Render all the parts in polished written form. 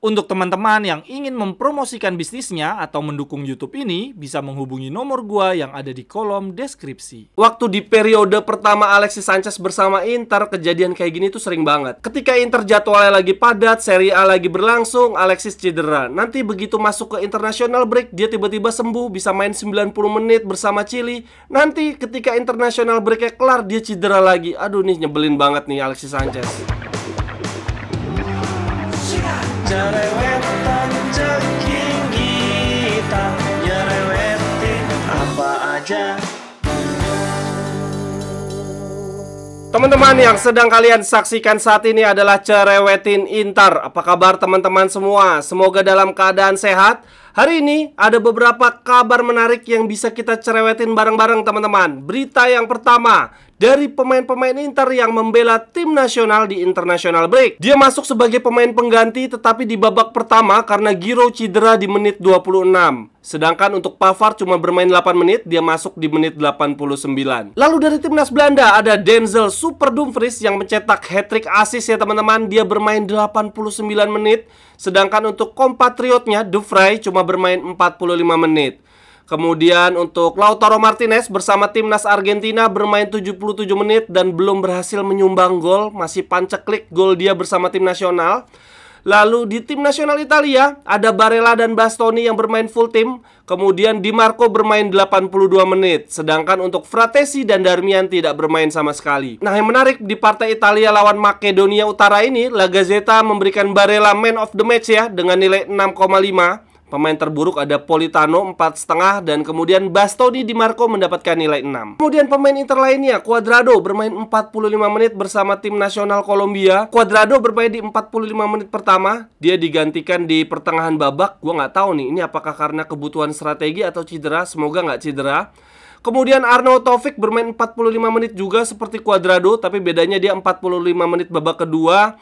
Untuk teman-teman yang ingin mempromosikan bisnisnya atau mendukung YouTube ini, bisa menghubungi nomor gua yang ada di kolom deskripsi. Waktu di periode pertama Alexis Sanchez bersama Inter, kejadian kayak gini tuh sering banget. Ketika Inter jadwalnya lagi padat, Serie A lagi berlangsung, Alexis cedera. Nanti begitu masuk ke international break, dia tiba-tiba sembuh, bisa main 90 menit bersama Chili. Nanti ketika international breaknya kelar, dia cedera lagi. Aduh nih, nyebelin banget nih Alexis Sanchez. Jerewetan ceking kita, nyerewetin apa aja. Teman-teman yang sedang kalian saksikan saat ini adalah Cerewetin Inter. Apa kabar teman-teman semua? Semoga dalam keadaan sehat. Hari ini ada beberapa kabar menarik yang bisa kita cerewetin bareng-bareng teman-teman. Berita yang pertama, dari pemain-pemain Inter yang membela tim nasional di international break. Dia masuk sebagai pemain pengganti tetapi di babak pertama karena Giroud cedera di menit 26. Sedangkan untuk Pavard cuma bermain 8 menit, dia masuk di menit 89. Lalu dari timnas Belanda ada Denzel Super Dumfries yang mencetak hat-trick assist ya teman-teman. Dia bermain 89 menit. Sedangkan untuk kompatriotnya De Vrij cuma bermain 45 menit. Kemudian untuk Lautaro Martinez bersama timnas Argentina bermain 77 menit dan belum berhasil menyumbang gol. Masih panceklik gol dia bersama tim nasional. Lalu di tim nasional Italia ada Barella dan Bastoni yang bermain full tim. Kemudian Di Marco bermain 82 menit. Sedangkan untuk Fratesi dan Darmian tidak bermain sama sekali. Nah yang menarik di partai Italia lawan Makedonia Utara ini, La Gazzetta memberikan Barella man of the match ya dengan nilai 6,5. Pemain terburuk ada Politano 4,5 dan kemudian Bastoni Di Marco mendapatkan nilai 6. Kemudian pemain Inter lainnya, Cuadrado bermain 45 menit bersama tim nasional Kolombia. Cuadrado bermain di 45 menit pertama, dia digantikan di pertengahan babak. Gua nggak tahu nih, ini apakah karena kebutuhan strategi atau cedera? Semoga nggak cedera. Kemudian Arnaud Taufik bermain 45 menit juga seperti Cuadrado, tapi bedanya dia 45 menit babak kedua.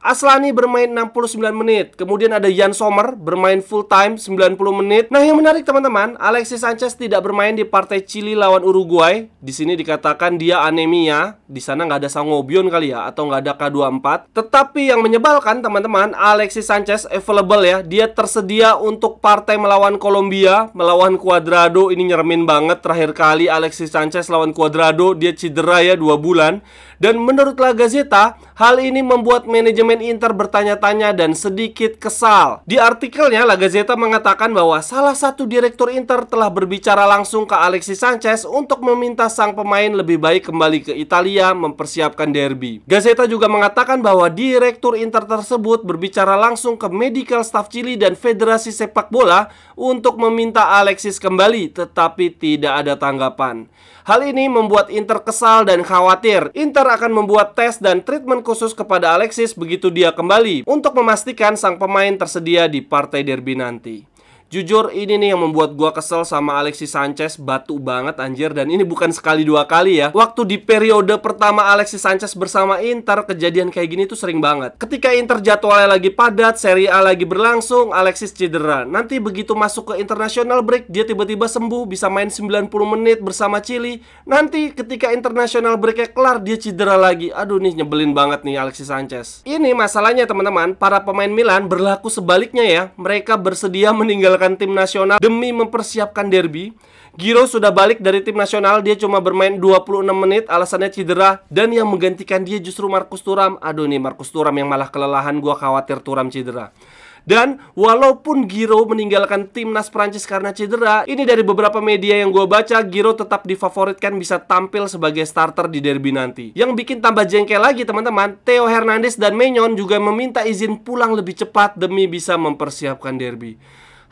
Aslani bermain 69 menit. Kemudian ada Jan Sommer bermain full time 90 menit. Nah, yang menarik teman-teman, Alexis Sanchez tidak bermain di partai Chili lawan Uruguay. Di sini dikatakan dia anemia. Di sana nggak ada sangobion kali ya, atau nggak ada K24. Tetapi yang menyebalkan teman-teman, Alexis Sanchez available ya. Dia tersedia untuk partai melawan Kolombia, melawan Cuadrado. Ini nyeremin banget. Terakhir kali Alexis Sanchez lawan Cuadrado, dia cedera ya 2 bulan. Dan menurut La Gazzetta, hal ini membuat manajemen Inter bertanya-tanya dan sedikit kesal. Di artikelnya, La Gazzetta mengatakan bahwa salah satu direktur Inter telah berbicara langsung ke Alexis Sanchez untuk meminta sang pemain lebih baik kembali ke Italia mempersiapkan derby. Gazzetta juga mengatakan bahwa direktur Inter tersebut berbicara langsung ke medical staff Chili dan Federasi Sepak Bola untuk meminta Alexis kembali, tetapi tidak ada tanggapan. Hal ini membuat Inter kesal dan khawatir. Inter akan membuat tes dan treatment khusus kepada Alexis begitu dia kembali untuk memastikan sang pemain tersedia di partai derby nanti. Jujur ini nih yang membuat gua kesel sama Alexis Sanchez, batu banget anjir. Dan ini bukan sekali dua kali ya. Waktu di periode pertama Alexis Sanchez bersama Inter, kejadian kayak gini tuh sering banget. Ketika Inter jadwalnya lagi padat, Serie A lagi berlangsung, Alexis cedera. Nanti begitu masuk ke international break, dia tiba-tiba sembuh, bisa main 90 menit bersama Chili. Nanti ketika international breaknya kelar, dia cedera lagi. Aduh nih, nyebelin banget nih Alexis Sanchez. Ini masalahnya teman-teman, para pemain Milan berlaku sebaliknya ya. Mereka bersedia meninggalkan tim nasional demi mempersiapkan derby. Giroud sudah balik dari tim nasional, dia cuma bermain 26 menit, alasannya cedera. Dan yang menggantikan dia justru Marcus Thuram. Aduh nih, Marcus Thuram yang malah kelelahan, gua khawatir Thuram cedera. Dan walaupun Giroud meninggalkan timnas Prancis karena cedera, ini dari beberapa media yang gue baca, Giroud tetap difavoritkan bisa tampil sebagai starter di derby nanti. Yang bikin tambah jengkel lagi teman-teman, Theo Hernandez dan Maignan juga meminta izin pulang lebih cepat demi bisa mempersiapkan derby.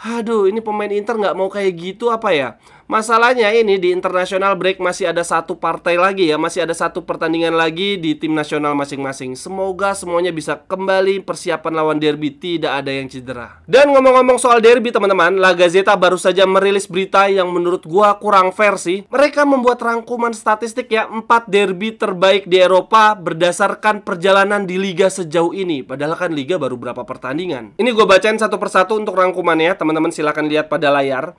Aduh, ini pemain Inter nggak mau kayak gitu apa ya? Masalahnya ini di international break masih ada satu partai lagi ya. Masih ada satu pertandingan lagi di tim nasional masing-masing. Semoga semuanya bisa kembali persiapan lawan derby, tidak ada yang cedera. Dan ngomong-ngomong soal derby teman-teman, La Gazzetta baru saja merilis berita yang menurut gua kurang fair sih. Mereka membuat rangkuman statistik ya, 4 derby terbaik di Eropa berdasarkan perjalanan di Liga sejauh ini. Padahal kan Liga baru berapa pertandingan. Ini gua bacain satu persatu untuk rangkumannya, teman-teman silahkan lihat pada layar.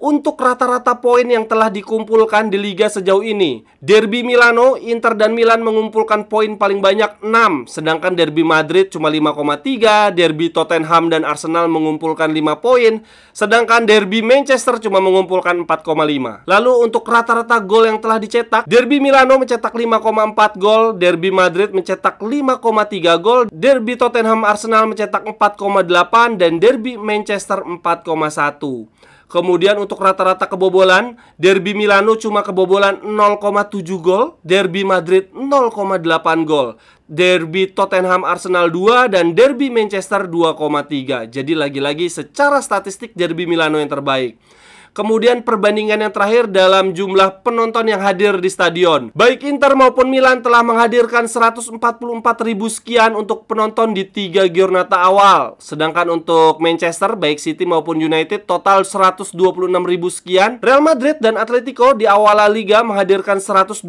Untuk rata-rata poin yang telah dikumpulkan di Liga sejauh ini, Derby Milano, Inter dan Milan mengumpulkan poin paling banyak 6, sedangkan Derby Madrid cuma 5,3, Derby Tottenham dan Arsenal mengumpulkan 5 poin, sedangkan Derby Manchester cuma mengumpulkan 4,5. Lalu untuk rata-rata gol yang telah dicetak, Derby Milano mencetak 5,4 gol, Derby Madrid mencetak 5,3 gol, Derby Tottenham Arsenal mencetak 4,8 dan Derby Manchester 4,1. Kemudian untuk rata-rata kebobolan, Derby Milano cuma kebobolan 0,7 gol, Derby Madrid 0,8 gol, Derby Tottenham Arsenal 2 dan Derby Manchester 2,3. Jadi lagi-lagi secara statistik Derby Milano yang terbaik. Kemudian perbandingan yang terakhir dalam jumlah penonton yang hadir di stadion. Baik Inter maupun Milan telah menghadirkan 144.000 sekian untuk penonton di 3 giornata awal. Sedangkan untuk Manchester, baik City maupun United, total 126.000 sekian. Real Madrid dan Atletico di awal La Liga menghadirkan 122.000.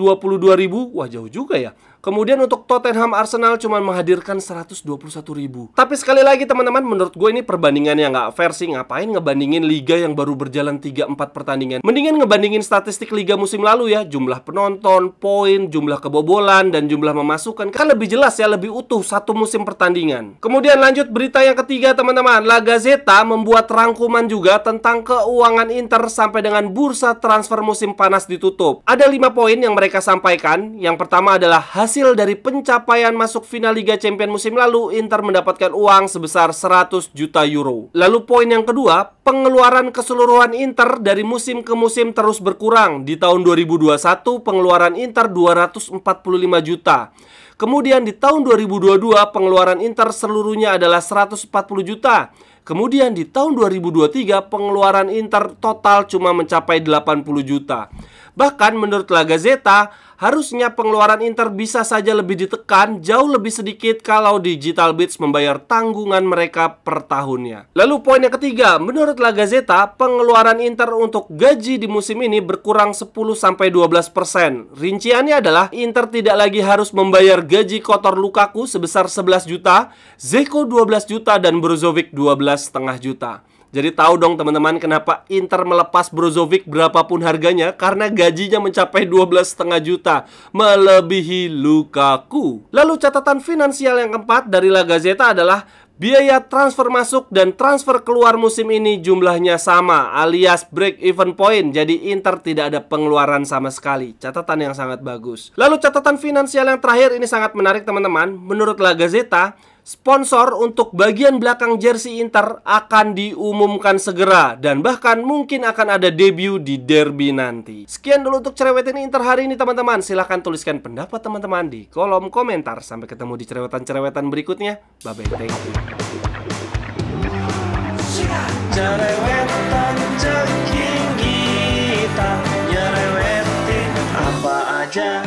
Wah, jauh juga ya. Kemudian untuk Tottenham Arsenal cuma menghadirkan 121.000. Tapi sekali lagi teman-teman, menurut gue ini perbandingan yang nggak fair sih. Ngapain ngebandingin liga yang baru berjalan 3-4 pertandingan? Mendingan ngebandingin statistik liga musim lalu ya. Jumlah penonton, poin, jumlah kebobolan, dan jumlah memasukkan. Kan lebih jelas ya, lebih utuh satu musim pertandingan. Kemudian lanjut berita yang ketiga teman-teman. La Gazzetta membuat rangkuman juga tentang keuangan Inter sampai dengan bursa transfer musim panas ditutup. Ada 5 poin yang mereka sampaikan. Yang pertama adalah hasil dari pencapaian masuk final Liga Champions musim lalu, Inter mendapatkan uang sebesar 100 juta euro. Lalu poin yang kedua, pengeluaran keseluruhan Inter dari musim ke musim terus berkurang. Di tahun 2021, pengeluaran Inter 245 juta. Kemudian di tahun 2022, pengeluaran Inter seluruhnya adalah 140 juta. Kemudian di tahun 2023, pengeluaran Inter total cuma mencapai 80 juta. Bahkan menurut La Gazzetta, harusnya pengeluaran Inter bisa saja lebih ditekan, jauh lebih sedikit kalau Digital Beats membayar tanggungan mereka per tahunnya. Lalu poin yang ketiga, menurut La Gazzetta, pengeluaran Inter untuk gaji di musim ini berkurang 10-12%. Rinciannya adalah Inter tidak lagi harus membayar gaji kotor Lukaku sebesar 11 juta, Dzeko 12 juta, dan Brozovic 12,5 juta. Jadi tahu dong teman-teman kenapa Inter melepas Brozovic berapapun harganya, karena gajinya mencapai 12,5 juta, melebihi Lukaku. Lalu catatan finansial yang keempat dari La Gazzetta adalah biaya transfer masuk dan transfer keluar musim ini jumlahnya sama, alias break even point. Jadi Inter tidak ada pengeluaran sama sekali. Catatan yang sangat bagus. Lalu catatan finansial yang terakhir ini sangat menarik teman-teman. Menurut La Gazzetta, sponsor untuk bagian belakang jersey Inter akan diumumkan segera, dan bahkan mungkin akan ada debut di derby nanti. Sekian dulu untuk cerewetin Inter hari ini teman-teman. Silahkan tuliskan pendapat teman-teman di kolom komentar. Sampai ketemu di cerewetan-cerewetan berikutnya. Bye-bye, thank you. Cerewetan ceking kita, nyerewetin apa aja.